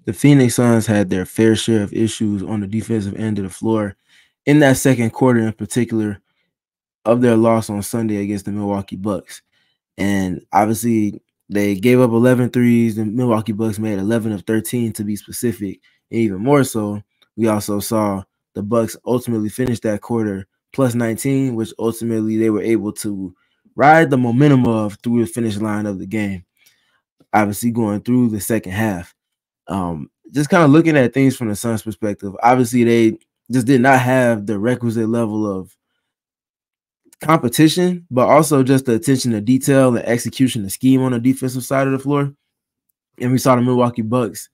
The Phoenix Suns had their fair share of issues on the defensive end of the floor in that second quarter, in particular, of their loss on Sunday against the Milwaukee Bucks. And obviously, they gave up 11 threes. The Milwaukee Bucks made 11 of 13 to be specific. And even more so, we also saw the Bucks ultimately finish that quarter plus 19, which ultimately they were able to ride the momentum of through the finish line of the game, obviously going through the second half. Just kind of looking at things from the Suns' perspective, obviously they just did not have the requisite level of competition, but also just the attention to detail and execution of scheme on the defensive side of the floor. And we saw the Milwaukee Bucks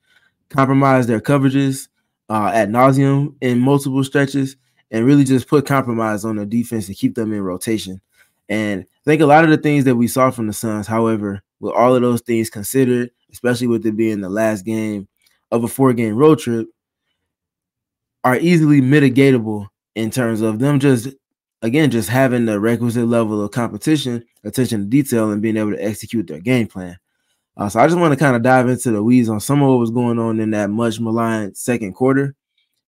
compromise their coverages ad nauseum in multiple stretches and really just put compromise on the defense to keep them in rotation. And I think a lot of the things that we saw from the Suns, however, with all of those things considered, especially with it being the last game of a 4-game road trip, are easily mitigatable in terms of them just having the requisite level of competition, attention to detail, and being able to execute their game plan. So I just want to kind of dive into the weeds on some of what was going on in that much maligned second quarter,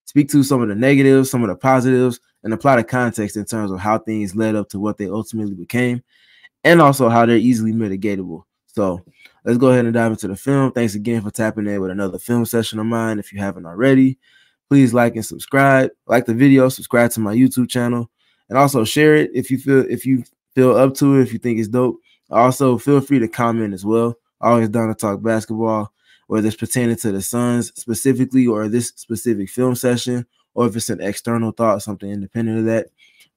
speak to some of the negatives, some of the positives, and apply the context in terms of how things led up to what they ultimately became, and also how they're easily mitigatable. So let's go ahead and dive into the film. Thanks again for tapping in with another film session of mine. If you haven't already, please like and subscribe. Like the video, subscribe to my YouTube channel, and also share it if you feel up to it, if you think it's dope. Also, feel free to comment as well. Always down to talk basketball, whether it's pertaining to the Suns specifically or this specific film session, or if it's an external thought, something independent of that.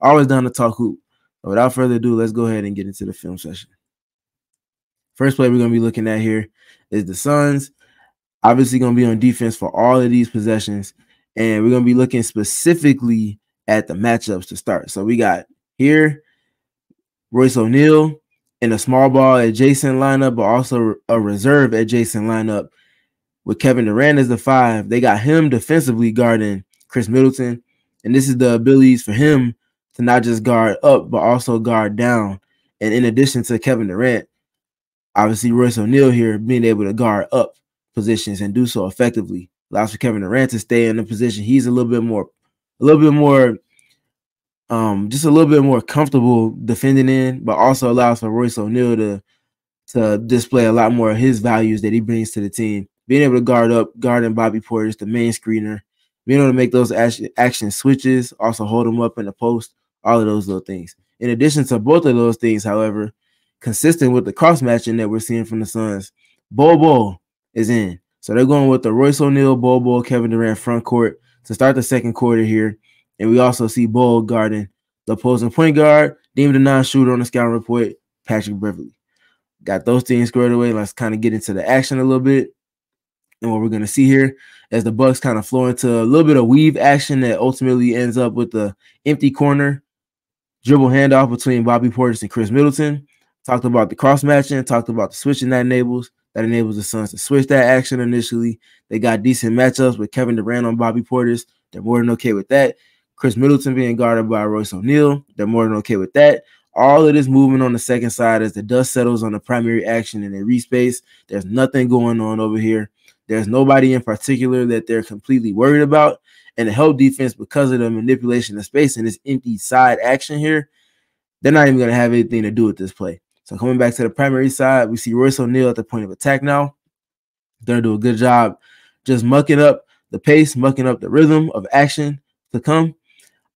Always down to talk hoop. But without further ado, let's go ahead and get into the film session. First play we're going to be looking at here is the Suns. Obviously going to be on defense for all of these possessions, and we're going to be looking specifically at the matchups to start. So we got here Royce O'Neal in a small ball adjacent lineup, but also a reserve adjacent lineup with Kevin Durant as the 5. They got him defensively guarding Chris Middleton, and this is the abilities for him to not just guard up, but also guard down. And in addition to Kevin Durant, obviously Royce O'Neal here being able to guard up positions and do so effectively allows for Kevin Durant to stay in the position he's a little bit more comfortable defending in, but also allows for Royce O'Neal to display a lot more of his values that he brings to the team. Being able to guard up, guarding Bobby Portis, the main screener, being able to make those action switches, also hold him up in the post, all of those little things. In addition to both of those things, however, consistent with the cross-matching that we're seeing from the Suns, Bol is in. So they're going with the Royce O'Neal, Bol, Kevin Durant front court to start the second quarter here. And we also see Bol guarding the opposing point guard, deemed a non-shooter on the scouting report, Patrick Beverley. Got those things squared away. Let's kind of get into the action a little bit. And what we're going to see here as the Bucks kind of flow into a little bit of weave action that ultimately ends up with the empty corner dribble handoff between Bobby Portis and Chris Middleton. Talked about the cross-matching, talked about the switching that enables the Suns to switch that action initially. They got decent matchups with Kevin Durant on Bobby Portis. They're more than okay with that. Chris Middleton being guarded by Royce O'Neal. They're more than okay with that. All of this movement on the second side as the dust settles on the primary action and they respace. There's nothing going on over here. There's nobody in particular that they're completely worried about. And the help defense, because of the manipulation of space and this empty side action here, they're not even going to have anything to do with this play. So coming back to the primary side, we see Royce O'Neal at the point of attack now. They're going to do a good job just mucking up the pace, mucking up the rhythm of action to come.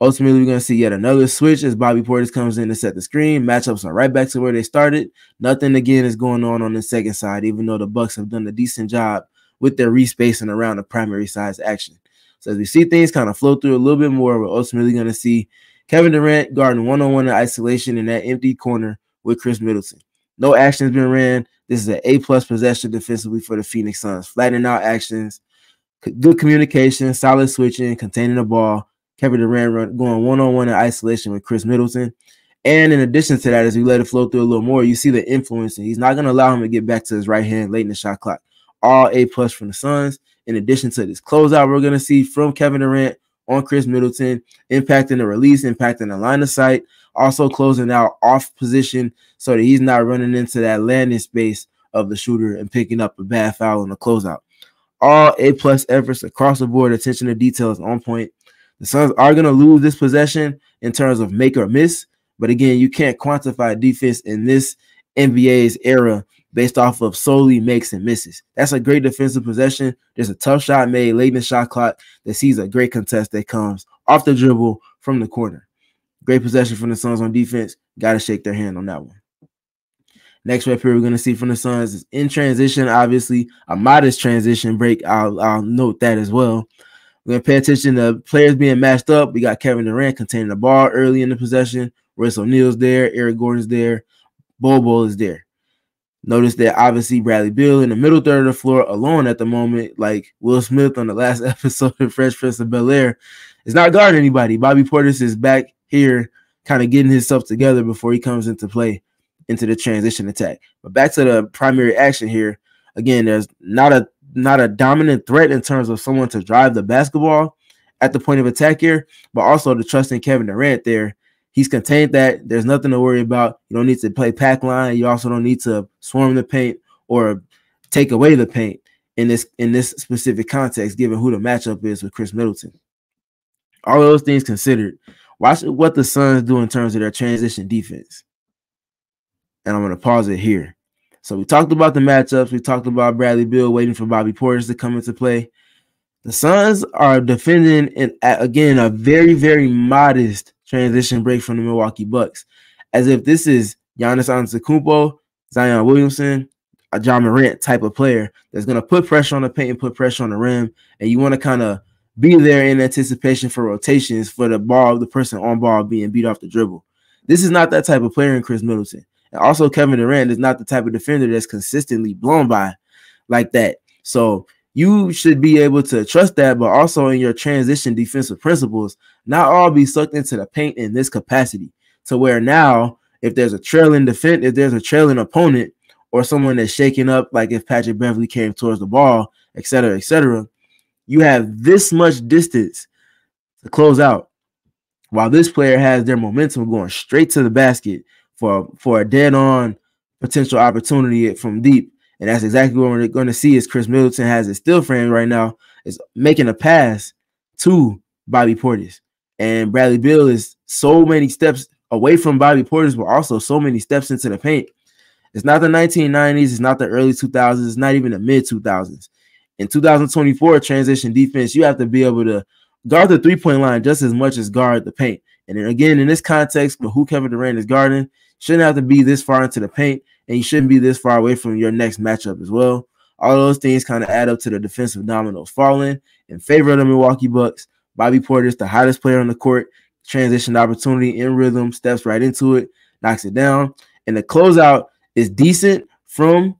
Ultimately, we're going to see yet another switch as Bobby Portis comes in to set the screen. Matchups are right back to where they started. Nothing, again, is going on the second side, even though the Bucks have done a decent job with their respacing around the primary side's action. So as we see things kind of flow through a little bit more, we're ultimately going to see Kevin Durant guarding one-on-one in isolation in that empty corner with Chris Middleton. No action's been ran. This is an A-plus possession defensively for the Phoenix Suns. Flattening out actions, good communication, solid switching, containing the ball. Kevin Durant going one-on-one in isolation with Chris Middleton. And in addition to that, as we let it flow through a little more, you see the influence, and he's not going to allow him to get back to his right hand late in the shot clock. All A-plus from the Suns. In addition to this closeout, we're going to see from Kevin Durant on Chris Middleton, impacting the release, impacting the line of sight, also closing out off position so that he's not running into that landing space of the shooter and picking up a bad foul on the closeout. all A+ efforts across the board. Attention to detail is on point. The Suns are going to lose this possession in terms of make or miss. But again, you can't quantify defense in this NBA's era based off of solely makes and misses. That's a great defensive possession. There's a tough shot made late in the shot clock that sees a great contest that comes off the dribble from the corner. Great possession from the Suns on defense. Got to shake their hand on that one. Next right here we're going to see from the Suns is in transition, obviously a modest transition break. I'll note that as well. We're going to pay attention to players being matched up. We got Kevin Durant containing the ball early in the possession. Royce O'Neal's there. Eric Gordon's there. Bobo is there. Notice that obviously Bradley Beal in the middle third of the floor alone at the moment, like Will Smith on the last episode of Fresh Prince of Bel-Air, is not guarding anybody. Bobby Portis is back here kind of getting himself together before he comes into play into the transition attack. But back to the primary action here. Again, there's not a dominant threat in terms of someone to drive the basketball at the point of attack here, but also the trust in Kevin Durant there. He's contained that. There's nothing to worry about. You don't need to play pack line. You also don't need to swarm the paint or take away the paint in this specific context, given who the matchup is with Chris Middleton. All of those things considered, watch what the Suns do in terms of their transition defense. And I'm going to pause it here. So we talked about the matchups. We talked about Bradley Beal waiting for Bobby Portis to come into play. The Suns are defending, again, a very, very modest transition break from the Milwaukee Bucks, as if this is Giannis Antetokounmpo, Zion Williamson, a John Morant type of player that's going to put pressure on the paint and put pressure on the rim, and you want to kind of be there in anticipation for rotations for the person on ball being beat off the dribble. This is not that type of player in Chris Middleton. And also Kevin Durant is not the type of defender that's consistently blown by like that. So you should be able to trust that, but also in your transition defensive principles, not all be sucked into the paint in this capacity to where now if there's a trailing defense, if there's a trailing opponent or someone that's shaking up, like if Patrick Beverley came towards the ball, et cetera, you have this much distance to close out while this player has their momentum going straight to the basket for a dead-on potential opportunity from deep. And that's exactly what we're going to see is Chris Middleton has his still frame right now, is making a pass to Bobby Portis. And Bradley Beal is so many steps away from Bobby Portis, but also so many steps into the paint. It's not the 1990s. It's not the early 2000s. It's not even the mid-2000s. In 2024 transition defense, you have to be able to guard the three-point line just as much as guard the paint. And then again, in this context, with who Kevin Durant is guarding, shouldn't have to be this far into the paint, and you shouldn't be this far away from your next matchup as well. All those things kind of add up to the defensive dominoes falling in favor of the Milwaukee Bucks. Bobby Portis, the hottest player on the court, transition opportunity in rhythm, steps right into it, knocks it down. And the closeout is decent from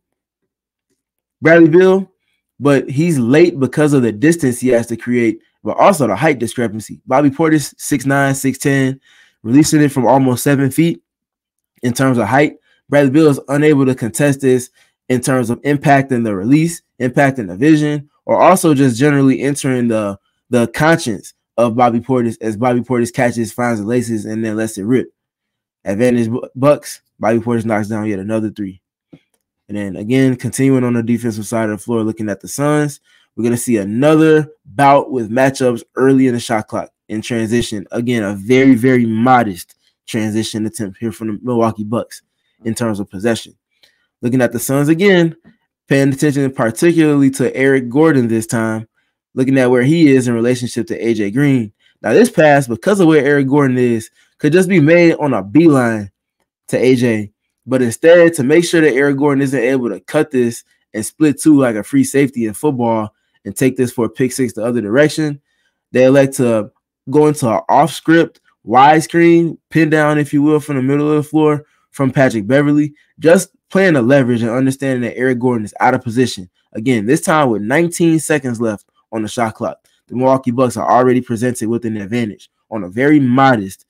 Bradley Beal, but he's late because of the distance he has to create, but also the height discrepancy. Bobby Portis, 6'9", 6'10", releasing it from almost 7 feet in terms of height. Bradley Beal is unable to contest this in terms of impacting the release, impacting the vision, or also just generally entering the conscience of Bobby Portis as Bobby Portis catches, finds the laces, and then lets it rip. Advantage Bucks, Bobby Portis knocks down yet another three. And then again, continuing on the defensive side of the floor, looking at the Suns, we're going to see another bout with matchups early in the shot clock in transition. Again, a very, very modest transition attempt here from the Milwaukee Bucks in terms of possession. Looking at the Suns again, paying attention particularly to Eric Gordon this time, looking at where he is in relationship to AJ Green. Now, this pass, because of where Eric Gordon is, could just be made on a beeline to AJ. But instead, to make sure that Eric Gordon isn't able to cut this and split two like a free safety in football and take this for a pick six the other direction, they elect to go into an off-script wide screen, pin down, if you will, from the middle of the floor from Patrick Beverley, just playing the leverage and understanding that Eric Gordon is out of position. Again, this time with 19 seconds left on the shot clock, the Milwaukee Bucks are already presented with an advantage on a very modest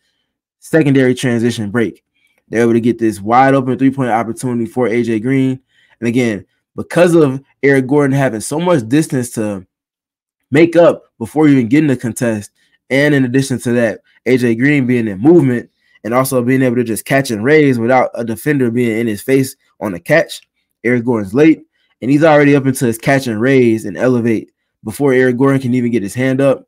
secondary transition break. They're able to get this wide open three-point opportunity for AJ Green. And again, because of Eric Gordon having so much distance to make up before even getting the contest, and in addition to that, AJ Green being in movement and also being able to just catch and raise without a defender being in his face on the catch, Eric Gordon's late. and he's already up into his catch and raise and elevate before Eric Gordon can even get his hand up.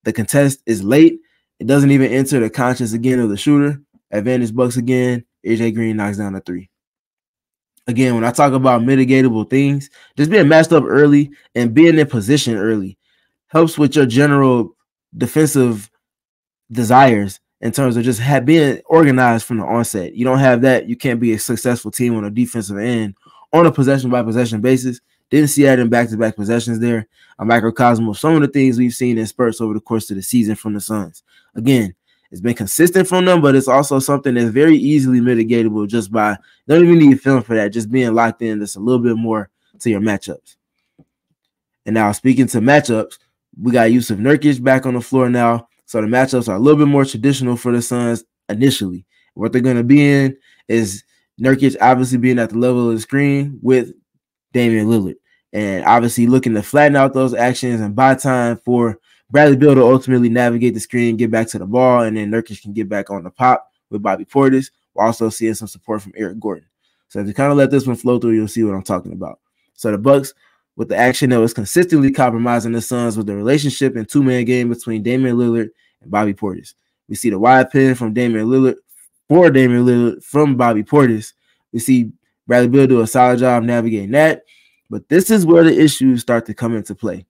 The contest is late. It doesn't even enter the conscience again of the shooter. Advantage Bucks again. AJ Green knocks down a 3. Again, when I talk about mitigatable things, just being matched up early and being in position early helps with your general defensive desires in terms of just being organized from the onset. You don't have that, you can't be a successful team on a defensive end on a possession-by-possession basis. Didn't see that in back-to-back possessions there. A microcosm of some of the things we've seen in spurts over the course of the season from the Suns. Again, it's been consistent from them, but it's also something that's very easily mitigatable just by, don't even need film for that, just being locked in just a little bit more to your matchups. And now speaking to matchups, we got Jusuf Nurkic back on the floor now. So the matchups are a little bit more traditional for the Suns initially. What they're going to be in is Nurkic obviously being at the level of the screen with Damian Lillard. And obviously looking to flatten out those actions and buy time for Bradley Beal to ultimately navigate the screen, get back to the ball, and then Nurkic can get back on the pop with Bobby Portis, while also seeing some support from Eric Gordon. So if you kind of let this one flow through, you'll see what I'm talking about. So the Bucks, with the action that was consistently compromising the Suns, with the relationship and two-man game between Damian Lillard and Bobby Portis. We see the wide pin from Damian Lillard from Bobby Portis. We see Bradley Beal do a solid job navigating that. But this is where the issues start to come into play.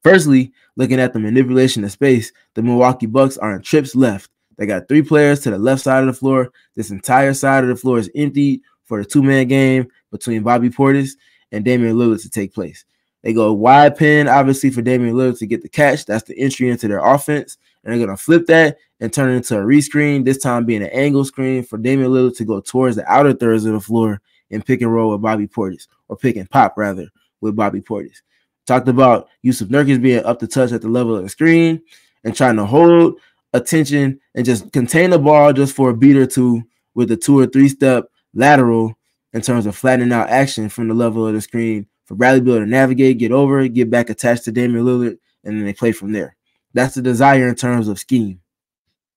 Firstly, looking at the manipulation of space, the Milwaukee Bucks are in trips left. They got 3 players to the left side of the floor. This entire side of the floor is empty for the two-man game between Bobby Portis and Damian Lillard to take place. They go wide pin, obviously, for Damian Lillard to get the catch. That's the entry into their offense. And they're going to flip that and turn it into a rescreen, this time being an angle screen for Damian Lillard to go towards the outer thirds of the floor and pick and roll with Bobby Portis, or pick and pop, rather, with Bobby Portis. Talked about Jusuf Nurkic being up to touch at the level of the screen and trying to hold attention and just contain the ball just for a beat or two with a 2 or 3 step lateral in terms of flattening out action from the level of the screen for Bradley Beal to navigate, get over it, get back attached to Damian Lillard, and then they play from there. That's the desire in terms of scheme.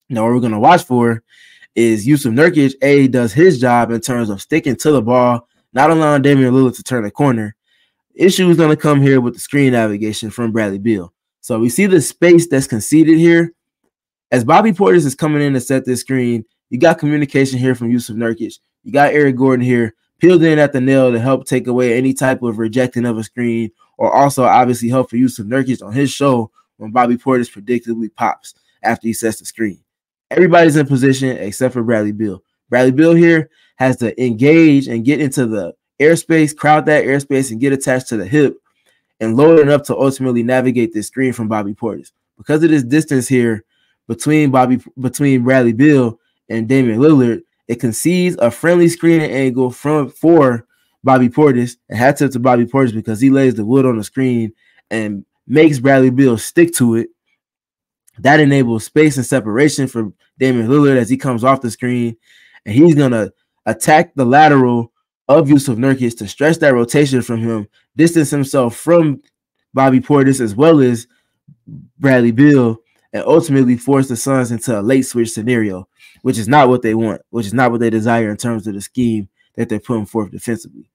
Now, what we're going to watch for is Jusuf Nurkic, does his job in terms of sticking to the ball, not allowing Damian Lillard to turn the corner. Issue is going to come here with the screen navigation from Bradley Beal. So we see the space that's conceded here. As Bobby Portis is coming in to set this screen, you got communication here from Jusuf Nurkic. You got Eric Gordon here, peeled in at the nail to help take away any type of rejecting of a screen, or also obviously help for Jusuf Nurkic on his show when Bobby Portis predictably pops after he sets the screen. Everybody's in position except for Bradley Beal. Bradley Beal here has to engage and get into the airspace, crowd that airspace, and get attached to the hip and load it up to ultimately navigate this screen from Bobby Portis. Because of this distance here between Bradley Beal and Damian Lillard, it concedes a friendly screening angle for Bobby Portis, and hats up to Bobby Portis because he lays the wood on the screen and makes Bradley Beal stick to it. That enables space and separation for Damian Lillard as he comes off the screen, and he's going to attack the lateral of Jusuf Nurkic to stretch that rotation from him, distance himself from Bobby Portis as well as Bradley Beal, and ultimately force the Suns into a late switch scenario, which is not what they want, which is not what they desire in terms of the scheme that they're putting forth defensively.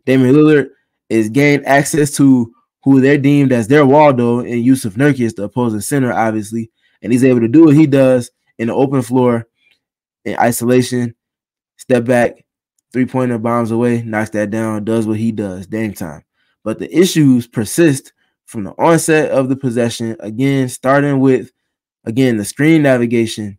Damian Lillard is gained access to who they're deemed as their Waldo in Jusuf Nurkic, the opposing center, obviously, and he's able to do what he does in the open floor in isolation, step back, three-pointer, bombs away, knocks that down, does what he does, dang time. But the issues persist from the onset of the possession, again, starting with, the screen navigation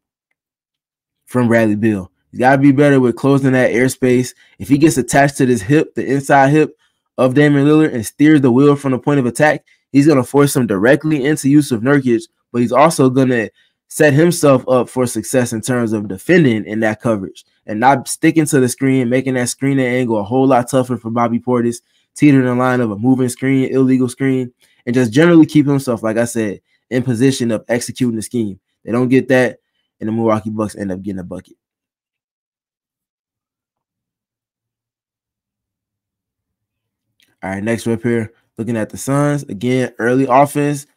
from Bradley Beal. He's got to be better with closing that airspace. If he gets attached to this hip, the inside hip of Damian Lillard, and steers the wheel from the point of attack, he's going to force him directly into Jusuf Nurkic, but he's also going to set himself up for success in terms of defending in that coverage and not sticking to the screen, making that screening angle a whole lot tougher for Bobby Portis, teetering the line of a moving screen, illegal screen, and just generally keep himself, like I said, in position of executing the scheme. They don't get that, and the Milwaukee Bucks end up getting a bucket. All right, next rep here, looking at the Suns. Again, early offense,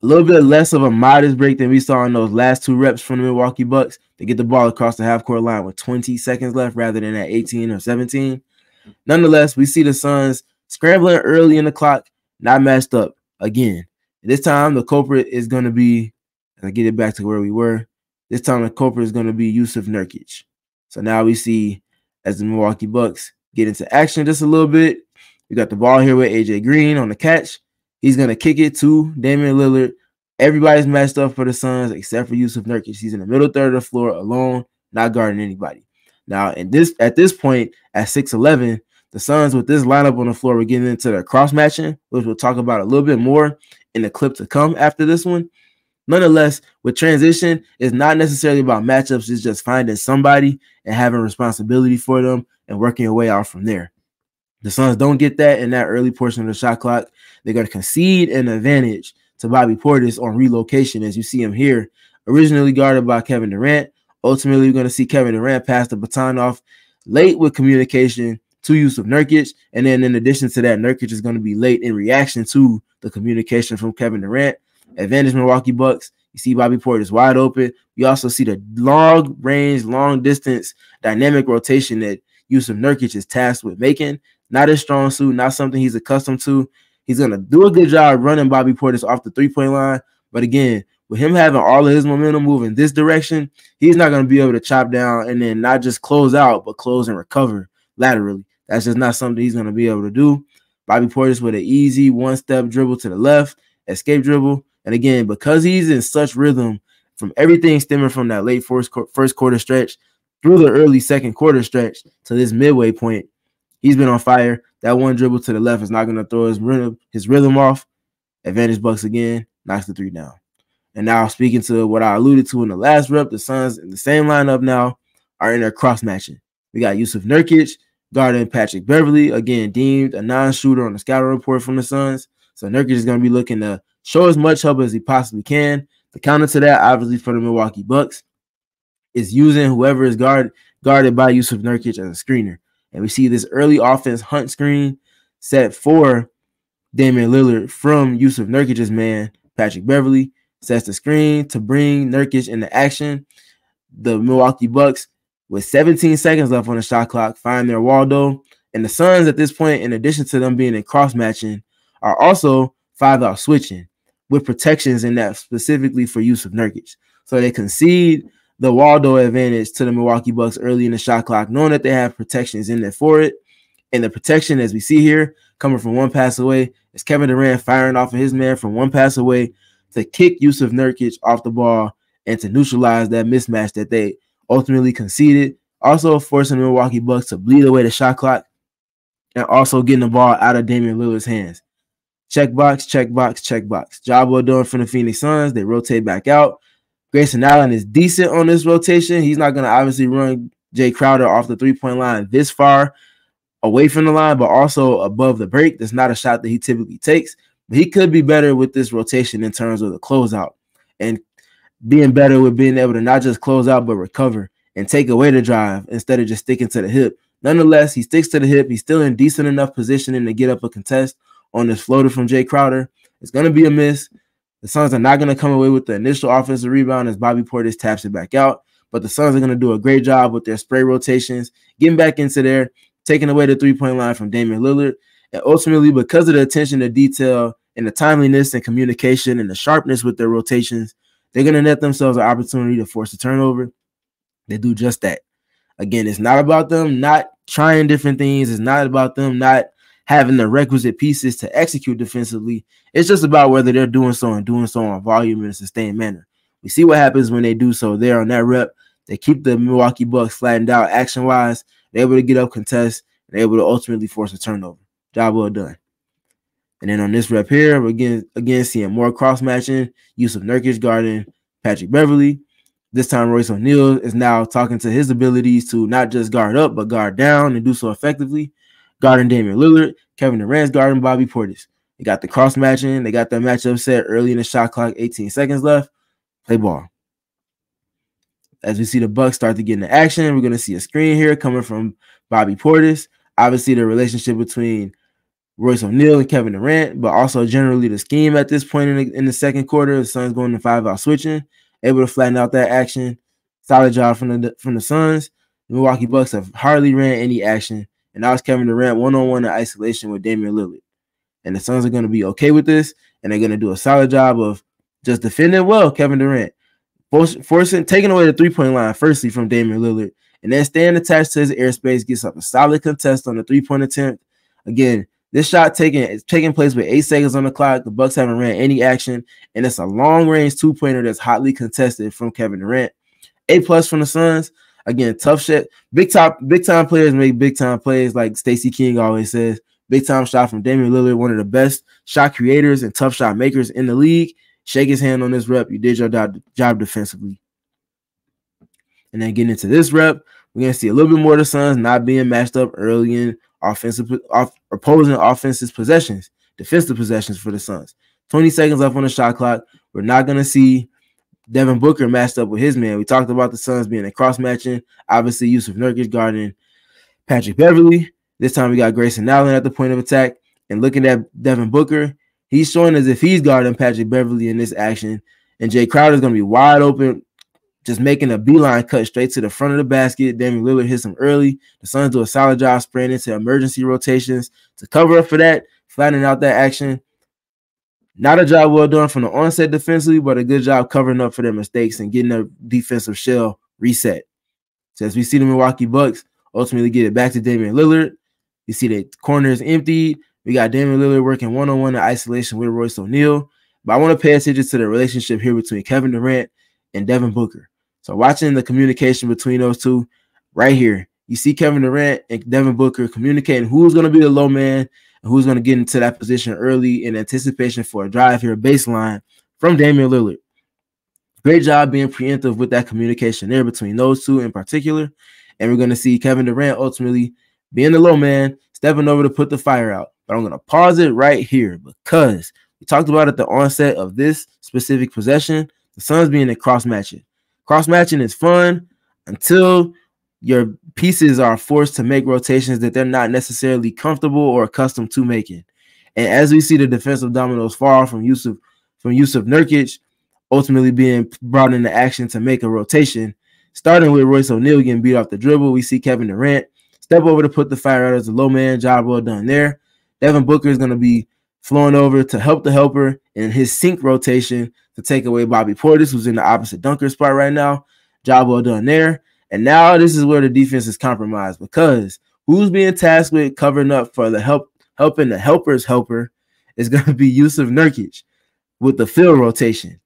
a little bit less of a modest break than we saw in those last 2 reps from the Milwaukee Bucks. They get the ball across the half-court line with 20 seconds left rather than at 18 or 17. Nonetheless, we see the Suns Scrambling early in the clock, not matched up again. This time the culprit is going to be, and I get it back to where we were. This time the culprit is going to be Yusuf Nurkic. So now we see as the Milwaukee Bucks get into action just a little bit. We got the ball here with AJ Green on the catch. He's going to kick it to Damian Lillard. Everybody's matched up for the Suns except for Yusuf Nurkic. He's in the middle third of the floor alone, not guarding anybody. Now, at this point, at 6'11", the Suns with this lineup on the floor were getting into their cross matching, which we'll talk about a little bit more in the clip to come after this one. Nonetheless, with transition, it's not necessarily about matchups. It's just finding somebody and having responsibility for them and working your way out from there. The Suns don't get that in that early portion of the shot clock. They're going to concede an advantage to Bobby Portis on relocation, as you see him here, originally guarded by Kevin Durant. Ultimately, we're going to see Kevin Durant pass the baton off late with communication to Yusuf Nurkic. And then in addition to that, Nurkic is going to be late in reaction to the communication from Kevin Durant. Advantage Milwaukee Bucks. You see Bobby Portis wide open. You also see the long range, long distance dynamic rotation that Yusuf Nurkic is tasked with making. Not his strong suit, not something he's accustomed to. He's going to do a good job running Bobby Portis off the three-point line. But again, with him having all of his momentum moving this direction, he's not going to be able to chop down and then not just close out, but close and recover laterally. That's just not something he's going to be able to do. Bobby Portis with an easy one-step dribble to the left, escape dribble. And again, because he's in such rhythm from everything stemming from that late first quarter stretch through the early second quarter stretch to this midway point, he's been on fire. That one dribble to the left is not going to throw his rhythm off. Advantage Bucks again, knocks the three down. And now speaking to what I alluded to in the last rep, the Suns in the same lineup now are in their cross matching. We got Yusuf Nurkic guarding Patrick Beverly, again deemed a non-shooter on the scouting report from the Suns. So Nurkic is going to be looking to show as much help as he possibly can. The counter to that, obviously for the Milwaukee Bucks, is using whoever is guarded by Yusuf Nurkic as a screener. And we see this early offense hunt screen set for Damian Lillard from Yusuf Nurkic's man, Patrick Beverly. Sets the screen to bring Nurkic into action. The Milwaukee Bucks, with 17 seconds left on the shot clock, find their Waldo. And the Suns at this point, in addition to them being in cross-matching, are also 5-out switching with protections in that specifically for Yusuf Nurkic. So they concede the Waldo advantage to the Milwaukee Bucks early in the shot clock, knowing that they have protections in there for it. And the protection, as we see here, coming from one pass away, is Kevin Durant firing off of his man from one pass away to kick Yusuf Nurkic off the ball and to neutralize that mismatch that they ultimately conceded, also forcing the Milwaukee Bucks to bleed away the shot clock and also getting the ball out of Damian Lillard's hands. Checkbox, checkbox, checkbox. Job well done from the Phoenix Suns. They rotate back out. Grayson Allen is decent on this rotation. He's not going to obviously run Jay Crowder off the three-point line this far away from the line, but also above the break. That's not a shot that he typically takes. But he could be better with this rotation in terms of the closeout and being better with being able to not just close out, but recover and take away the drive instead of just sticking to the hip. Nonetheless, he sticks to the hip. He's still in decent enough positioning to get up a contest on this floater from Jay Crowder. It's going to be a miss. The Suns are not going to come away with the initial offensive rebound as Bobby Portis taps it back out. But the Suns are going to do a great job with their spray rotations, getting back into there, taking away the three-point line from Damian Lillard. And ultimately, because of the attention to detail and the timeliness and communication and the sharpness with their rotations, they're going to net themselves an opportunity to force a turnover. They do just that. Again, it's not about them not trying different things. It's not about them not having the requisite pieces to execute defensively. It's just about whether they're doing so and doing so on volume in a sustained manner. We see what happens when they do so there on that rep. They keep the Milwaukee Bucks flattened out action-wise. They're able to get up contests. They're able to ultimately force a turnover. Job well done. And then on this rep here, we're again seeing more cross-matching. Yusuf Nurkic guarding Patrick Beverly. This time, Royce O'Neal is now talking to his abilities to not just guard up, but guard down and do so effectively. Guarding Damian Lillard. Kevin Durant's guarding Bobby Portis. They got the cross-matching. They got that matchup set early in the shot clock, 18 seconds left. Play ball. As we see the Bucks start to get into action, we're going to see a screen here coming from Bobby Portis. Obviously, the relationship between Royce O'Neal and Kevin Durant, but also generally the scheme at this point in the second quarter. The Suns going to 5-out switching, able to flatten out that action. Solid job from the Suns. The Milwaukee Bucks have hardly ran any action and now it's Kevin Durant one-on-one in isolation with Damian Lillard. And the Suns are going to be okay with this, and they're going to do a solid job of just defending well Kevin Durant, taking away the three-point line, firstly, from Damian Lillard, and then staying attached to his airspace, gets up a solid contest on the three-point attempt. Again, this shot taking place with 8 seconds on the clock. The Bucks haven't ran any action, and it's a long-range two-pointer that's hotly contested from Kevin Durant. A+ from the Suns. Again, tough shit. Big time players make big time plays, like Stacey King always says. Big time shot from Damian Lillard, one of the best shot creators and tough shot makers in the league. Shake his hand on this rep. You did your job defensively. And then getting into this rep, we're going to see a little bit more of the Suns not being matched up early in opposing offensive possessions, defensive possessions for the Suns. 20 seconds left on the shot clock. We're not going to see Devin Booker matched up with his man. We talked about the Suns being a cross-matching. Obviously, Yusuf Nurkic guarding Patrick Beverley. This time we got Grayson Allen at the point of attack. And looking at Devin Booker, he's showing as if he's guarding Patrick Beverley in this action. And Jay Crowder is going to be wide open, just making a beeline cut straight to the front of the basket. Damian Lillard hits him early. The Suns do a solid job spraying into emergency rotations to cover up for that, flattening out that action. Not a job well done from the onset defensively, but a good job covering up for their mistakes and getting their defensive shell reset. So as we see the Milwaukee Bucks ultimately get it back to Damian Lillard, you see the corner is emptied. We got Damian Lillard working one-on-one in isolation with Royce O'Neal. But I want to pay attention to the relationship here between Kevin Durant and Devin Booker. So watching the communication between those two right here, you see Kevin Durant and Devin Booker communicating who's going to be the low man and who's going to get into that position early in anticipation for a drive here, baseline from Damian Lillard. Great job being preemptive with that communication there between those two in particular. And we're going to see Kevin Durant ultimately being the low man, stepping over to put the fire out. But I'm going to pause it right here because we talked about at the onset of this specific possession, the Suns being in cross-matching. Cross-matching is fun until your pieces are forced to make rotations that they're not necessarily comfortable or accustomed to making. And as we see the defensive dominoes fall from Yusuf Nurkic, ultimately being brought into action to make a rotation, starting with Royce O'Neal getting beat off the dribble, we see Kevin Durant step over to put the fire out as a low man. Job well done there. Devin Booker is going to be flowing over to help the helper in his sink rotation to take away Bobby Portis, who's in the opposite dunker spot right now. Job well done there. And now this is where the defense is compromised because who's being tasked with covering up for the helping the helper's helper is going to be Yusuf Nurkic with the field rotation.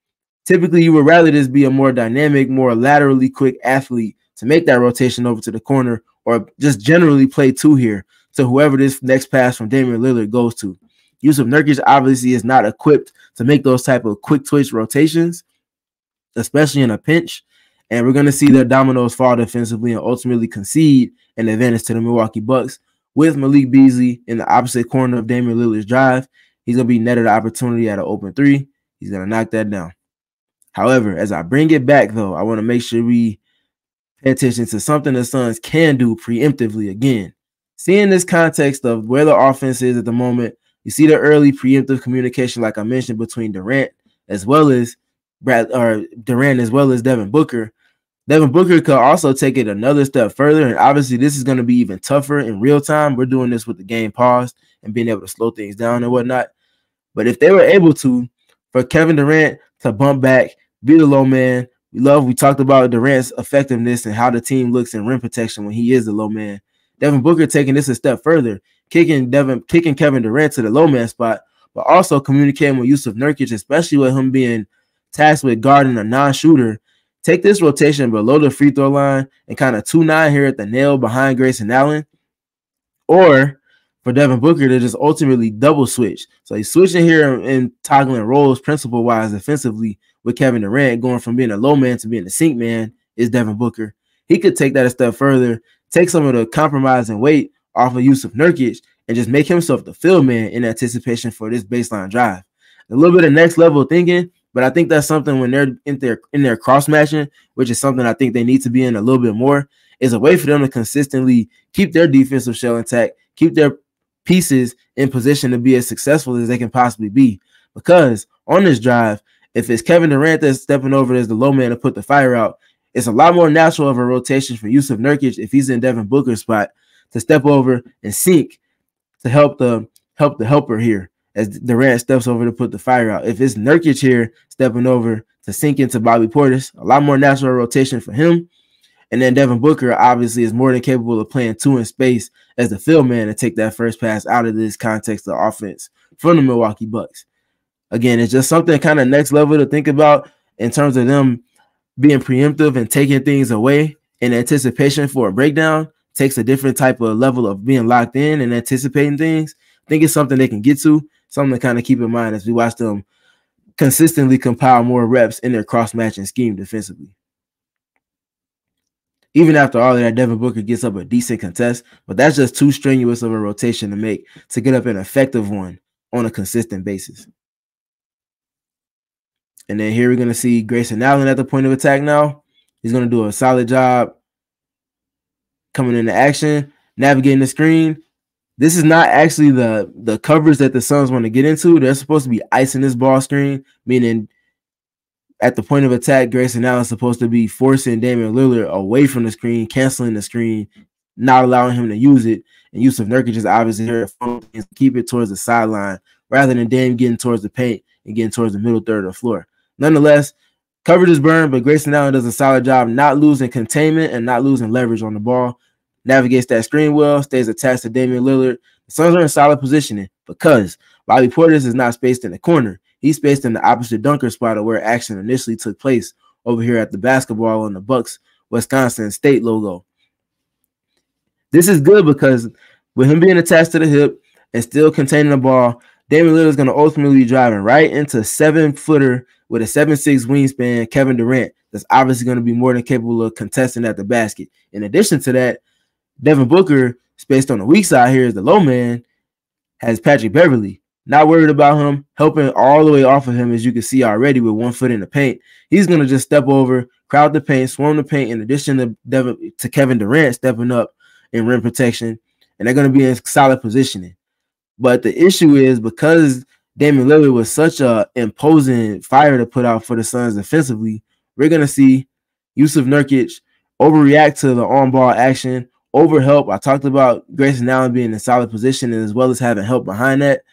Typically, you would rather this be a more dynamic, more laterally quick athlete to make that rotation over to the corner or just generally play two here to whoever this next pass from Damian Lillard goes to. Yusuf Nurkic obviously is not equipped to make those type of quick twitch rotations, especially in a pinch. And we're going to see their dominoes fall defensively and ultimately concede an advantage to the Milwaukee Bucks with Malik Beasley in the opposite corner of Damian Lillard's drive. He's going to be netted an opportunity at an open three. He's going to knock that down. However, as I bring it back, though, I want to make sure we pay attention to something the Suns can do preemptively again. Seeing this context of where the offense is at the moment, you see the early preemptive communication, like I mentioned, between Durant as well as Devin Booker. Devin Booker could also take it another step further, and obviously this is going to be even tougher in real time. We're doing this with the game paused and being able to slow things down and whatnot. But if they were able to, for Kevin Durant to bump back, be the low man, we talked about Durant's effectiveness and how the team looks in rim protection when he is the low man. Devin Booker taking this a step further, kicking Kevin Durant to the low man spot, but also communicating with Yusuf Nurkic, especially with him being tasked with guarding a non-shooter. Take this rotation below the free throw line and kind of 2-9 here at the nail behind Grayson Allen, or for Devin Booker to just ultimately double switch. So he's switching here and toggling roles principle-wise defensively with Kevin Durant, going from being a low man to being a sink man is Devin Booker. He could take that a step further, take some of the compromising weight off of Yusuf Nurkic and just make himself the field man in anticipation for this baseline drive. A little bit of next level thinking, but I think that's something when they're in their cross matching, which is something I think they need to be in a little bit more, is a way for them to consistently keep their defensive shell intact, keep their pieces in position to be as successful as they can possibly be. Because on this drive, if it's Kevin Durant that's stepping over as the low man to put the fire out, it's a lot more natural of a rotation for Yusuf Nurkic if he's in Devin Booker's spot to step over and sink to help the helper here as Durant steps over to put the fire out. If it's Nurkic here stepping over to sink into Bobby Portis, a lot more natural rotation for him. And then Devin Booker obviously is more than capable of playing 2 in space as the field man to take that first pass out of this context of offense from the Milwaukee Bucks. Again, it's just something kind of next level to think about in terms of them being preemptive and taking things away in anticipation for a breakdown. Takes a different type of level of being locked in and anticipating things. I think it's something they can get to, something to kind of keep in mind as we watch them consistently compile more reps in their cross-matching scheme defensively. Even after all of that, Devin Booker gets up a decent contest, but that's just too strenuous of a rotation to make to get up an effective one on a consistent basis. And then here we're going to see Grayson Allen at the point of attack now. He's going to do a solid job coming into action, navigating the screen. This is not actually the coverage that the Suns want to get into. They're supposed to be icing this ball screen, meaning at the point of attack, Grayson Allen is supposed to be forcing Damian Lillard away from the screen, canceling the screen, not allowing him to use it. And Yusuf Nurkic is obviously here to keep it towards the sideline rather than Dame getting towards the paint and getting towards the middle third of the floor. Nonetheless, coverage is burned, but Grayson Allen does a solid job not losing containment and not losing leverage on the ball. Navigates that screen well, stays attached to Damian Lillard. The Suns are in solid positioning because Bobby Portis is not spaced in the corner. He's spaced in the opposite dunker spot of where action initially took place over here at the basketball on the Bucks Wisconsin State logo. This is good because with him being attached to the hip and still containing the ball, Damian Lillard is going to ultimately be driving right into 7-footer with a 7'6" wingspan, Kevin Durant, that's obviously going to be more than capable of contesting at the basket. In addition to that, Devin Booker, spaced on the weak side here, is the low man, has Patrick Beverley. Not worried about him, helping all the way off of him, as you can see already with 1 foot in the paint. He's going to just step over, crowd the paint, swarm the paint, in addition to Kevin Durant stepping up in rim protection, and they're going to be in solid positioning. But the issue is because Damian Lillard was such an imposing fire to put out for the Suns defensively, we're going to see Yusuf Nurkic overreact to the on-ball action, overhelp. I talked about Grayson Allen being in solid position and as well as having help behind that.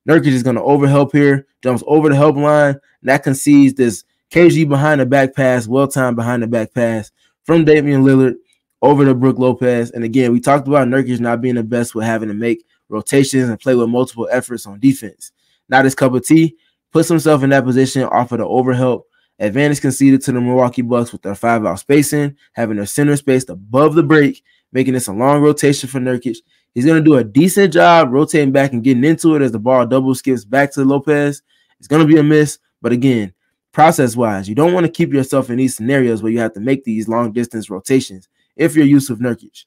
Nurkic is going to overhelp here, jumps over the help line, and that concedes this KG behind the back pass, well-timed behind the back pass from Damian Lillard over to Brook Lopez. And again, we talked about Nurkic not being the best with having to make rotations and play with multiple efforts on defense. Not his cup of tea. Puts himself in that position off of the overhelp. Advantage conceded to the Milwaukee Bucks with their 5-out spacing, having their center spaced above the break, making this a long rotation for Nurkic. He's going to do a decent job rotating back and getting into it as the ball double skips back to Lopez. It's going to be a miss, but again, process-wise, you don't want to keep yourself in these scenarios where you have to make these long-distance rotations if you're Yusuf Nurkic.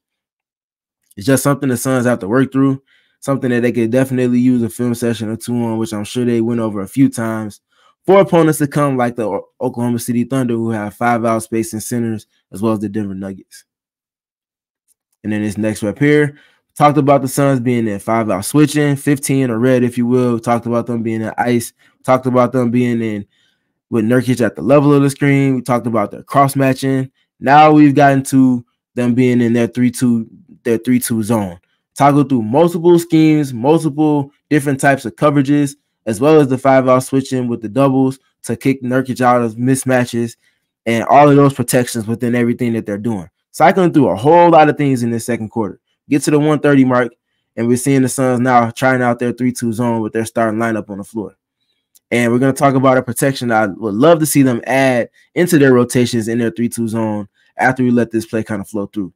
It's just something the Suns have to work through, something that they could definitely use a film session or two on, which I'm sure they went over a few times, for opponents to come like the Oklahoma City Thunder, who have 5-out spacing centers, as well as the Denver Nuggets. And then this next rep here, talked about the Suns being in 5-out switching, 15 or red, if you will. Talked about them being in ice. Talked about them being in with Nurkic at the level of the screen. We talked about their cross matching. Now we've gotten to them being in their 3-2 zone. Toggle through multiple schemes, multiple different types of coverages, as well as the 5-out switching with the doubles to kick Nurkic out of mismatches and all of those protections within everything that they're doing. Cycling through a whole lot of things in this second quarter. Get to the 130 mark, and we're seeing the Suns now trying out their 3-2 zone with their starting lineup on the floor. And we're going to talk about a protection I would love to see them add into their rotations in their 3-2 zone after we let this play kind of flow through.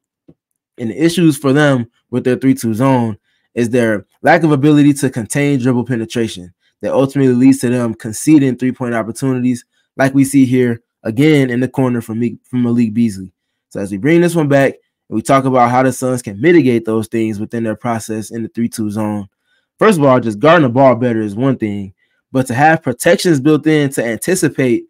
And the issues for them with their 3-2 zone is their lack of ability to contain dribble penetration that ultimately leads to them conceding three-point opportunities like we see here again in the corner from Malik Beasley. So as we bring this one back, and we talk about how the Suns can mitigate those things within their process in the 3-2 zone. First of all, just guarding the ball better is one thing, but to have protections built in to anticipate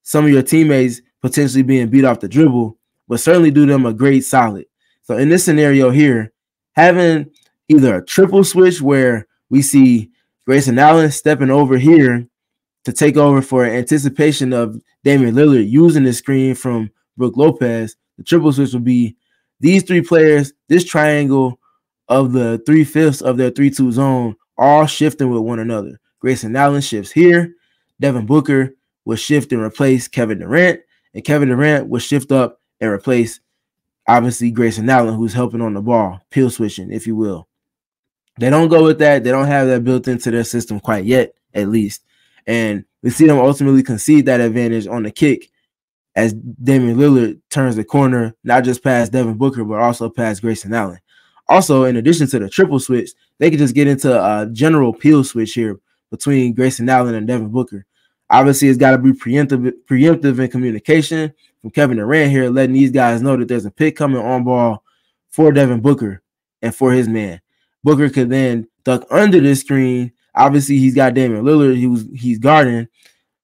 some of your teammates potentially being beat off the dribble would certainly do them a great solid. So in this scenario here, having either a triple switch where we see Grayson Allen stepping over here to take over for anticipation of Damian Lillard using the screen from Brook Lopez, the triple switch would be these three players, this triangle of the 3/5 of their 3-2 zone, all shifting with one another. Grayson Allen shifts here. Devin Booker will shift and replace Kevin Durant, and Kevin Durant will shift up and replace, obviously, Grayson Allen, who's helping on the ball, pill switching, if you will. They don't go with that. They don't have that built into their system quite yet, at least. And we see them ultimately concede that advantage on the kick as Damian Lillard turns the corner, not just past Devin Booker, but also past Grayson Allen. Also, in addition to the triple switch, they could just get into a general peel switch here between Grayson Allen and Devin Booker. Obviously, it's got to be preemptive in communication from Kevin Durant here, letting these guys know that there's a pick coming on ball for Devin Booker and for his man. Booker could then duck under this screen. Obviously, he's got Damian Lillard. He's guarding.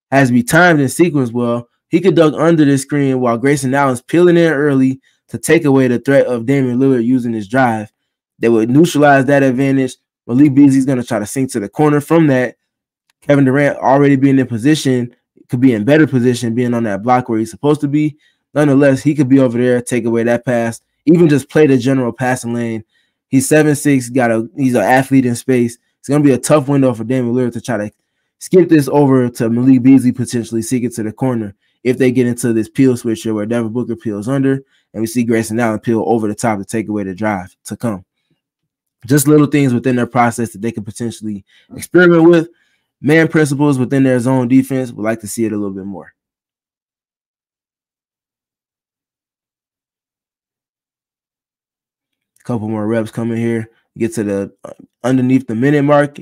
Has to be timed in sequence well. He could duck under this screen while Grayson Allen's peeling in early to take away the threat of Damian Lillard using his drive. They would neutralize that advantage. Malik Beasley's going to try to sink to the corner from that. Kevin Durant already being in position, could be in better position, being on that block where he's supposed to be. Nonetheless, he could be over there, take away that pass, even just play the general passing lane. He's 7'6", he's an athlete in space. It's going to be a tough window for Damian Lillard to try to skip this over to Malik Beasley, potentially sink it to the corner if they get into this peel switch here where Devin Booker peels under and we see Grayson Allen peel over the top to take away the drive to come. Just little things within their process that they could potentially experiment with. Man principles within their zone defense, would like to see it a little bit more. A couple more reps coming here. Get to the underneath the minute mark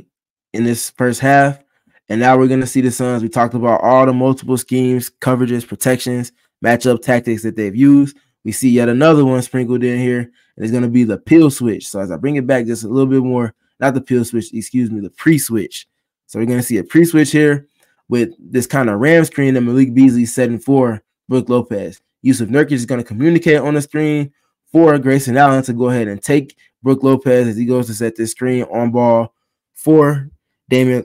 in this first half. And now we're going to see the Suns. We talked about all the multiple schemes, coverages, protections, matchup tactics that they've used. We see yet another one sprinkled in here, and it's going to be the peel switch. So as I bring it back just a little bit more, not the peel switch, excuse me, the pre-switch. So we're going to see a pre-switch here with this kind of ram screen that Malik Beasley setting for Brook Lopez. Yusuf Nurkic is going to communicate on the screen for Grayson Allen to go ahead and take Brook Lopez as he goes to set this screen on ball for Damian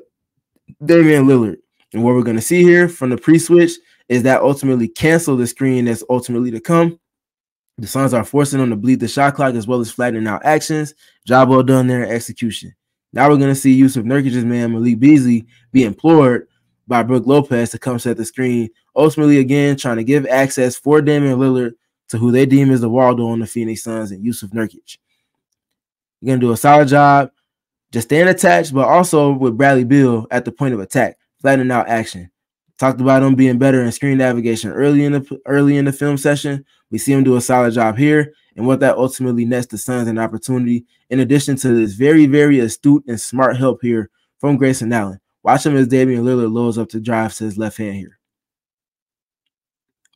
Lillard. And what we're going to see here from the pre-switch is that ultimately cancel the screen that's ultimately to come. The Suns are forcing them to bleed the shot clock as well as flattening out actions. Job well done there in execution. Now we're going to see Yusuf Nurkic's man, Malik Beasley, be implored by Brook Lopez to come set the screen. Ultimately, again, trying to give access for Damian Lillard to who they deem as the Waldo on the Phoenix Suns and Yusuf Nurkic. You're going to do a solid job just staying attached, but also with Bradley Beal at the point of attack, flattening out action. Talked about him being better in screen navigation early in the film session. We see him do a solid job here, and what that ultimately nets the Suns an opportunity, in addition to this very, very astute and smart help here from Grayson Allen. Watch him as Damian Lillard loads up to drive to his left hand here.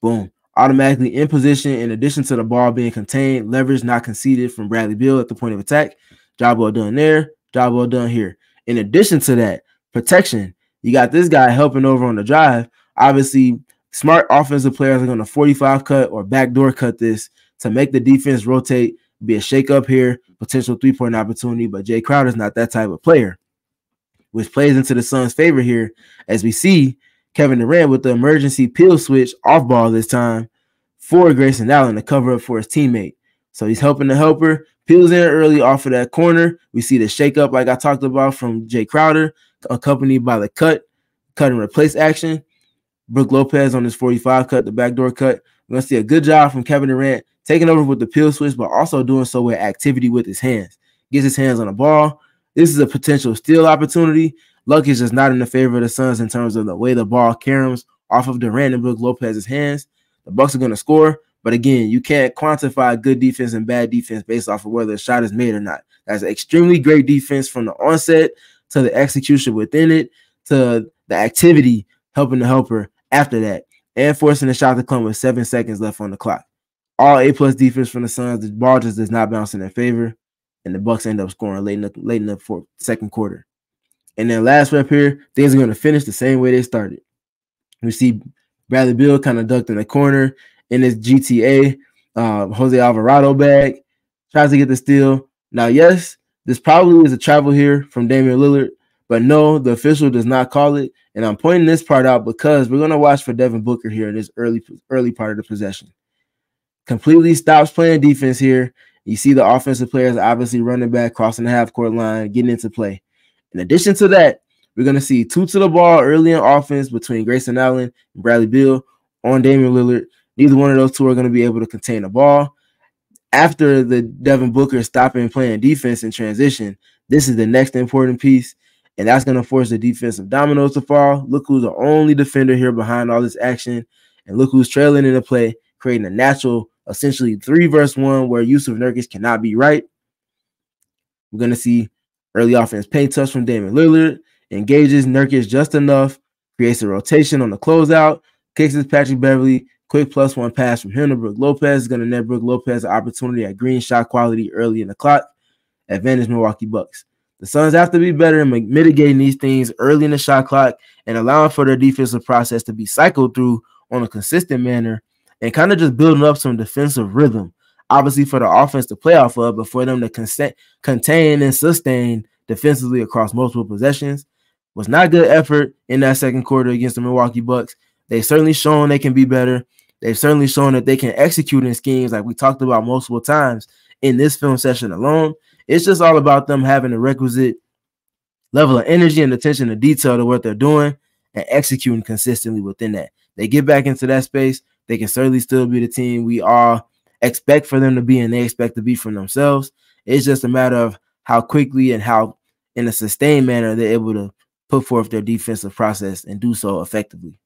Boom. Automatically in position, in addition to the ball being contained, leverage not conceded from Bradley Beal at the point of attack. Job well done there. Job well done here. In addition to that, protection. You got this guy helping over on the drive. Obviously, smart offensive players are going to 45 cut or backdoor cut this to make the defense rotate, be a shake-up here, potential three-point opportunity, but Jay Crowder's not that type of player, which plays into the Suns' favor here as we see Kevin Durant with the emergency peel switch off ball this time for Grayson Allen to cover up for his teammate. So he's helping the helper, peels in early off of that corner. We see the shake-up like I talked about from Jay Crowder, accompanied by the cut and replace action. Brook Lopez on his 45 cut, the backdoor cut. We're going to see a good job from Kevin Durant taking over with the peel switch, but also doing so with activity with his hands. Gets his hands on the ball. This is a potential steal opportunity. Luck is just not in the favor of the Suns in terms of the way the ball caroms off of Durant and Brook Lopez's hands. The Bucks are going to score, but again, you can't quantify good defense and bad defense based off of whether a shot is made or not. That's extremely great defense from the onset to the execution within it to the activity helping the helper after that and forcing the shot to come with 7 seconds left on the clock. All A+ defense from the Suns. The ball just does not bounce in their favor, and the Bucks end up scoring late in the second quarter. And then last rep here, things are going to finish the same way they started. We see Bradley Beal kind of ducked in the corner in his GTA Jose Alvarado bag, tries to get the steal. Now, yes, this probably is a travel here from Damian Lillard, but no, the official does not call it. And I'm pointing this part out because we're going to watch for Devin Booker here in this early part of the possession. Completely stops playing defense here. You see the offensive players obviously running back, crossing the half-court line, getting into play. In addition to that, we're going to see 2 to the ball early in offense between Grayson Allen and Bradley Beal on Damian Lillard. Neither one of those two are going to be able to contain the ball. After the Devin Booker stopping playing defense in transition, this is the next important piece, and that's going to force the defensive dominoes to fall. Look who's the only defender here behind all this action, and look who's trailing in the play, creating a natural, essentially 3-versus-1 where Yusuf Nurkic cannot be right. We're going to see early offense paint touch from Damian Lillard, engages Nurkic just enough, creates a rotation on the closeout, kicks it to Patrick Beverley. Quick +1 pass from him to Brook Lopez is going to net Brook Lopez an opportunity at green shot quality early in the clock. Advantage Milwaukee Bucks. The Suns have to be better in mitigating these things early in the shot clock and allowing for their defensive process to be cycled through on a consistent manner and kind of just building up some defensive rhythm, obviously for the offense to play off of, but for them to contain and sustain defensively across multiple possessions. Was not good effort in that second quarter against the Milwaukee Bucks. They've certainly shown they can be better. They've certainly shown that they can execute in schemes like we talked about multiple times in this film session alone. It's just all about them having the requisite level of energy and attention to detail to what they're doing and executing consistently within that. They get back into that space, they can certainly still be the team we all expect for them to be and they expect to be from themselves. It's just a matter of how quickly and how in a sustained manner they're able to put forth their defensive process and do so effectively.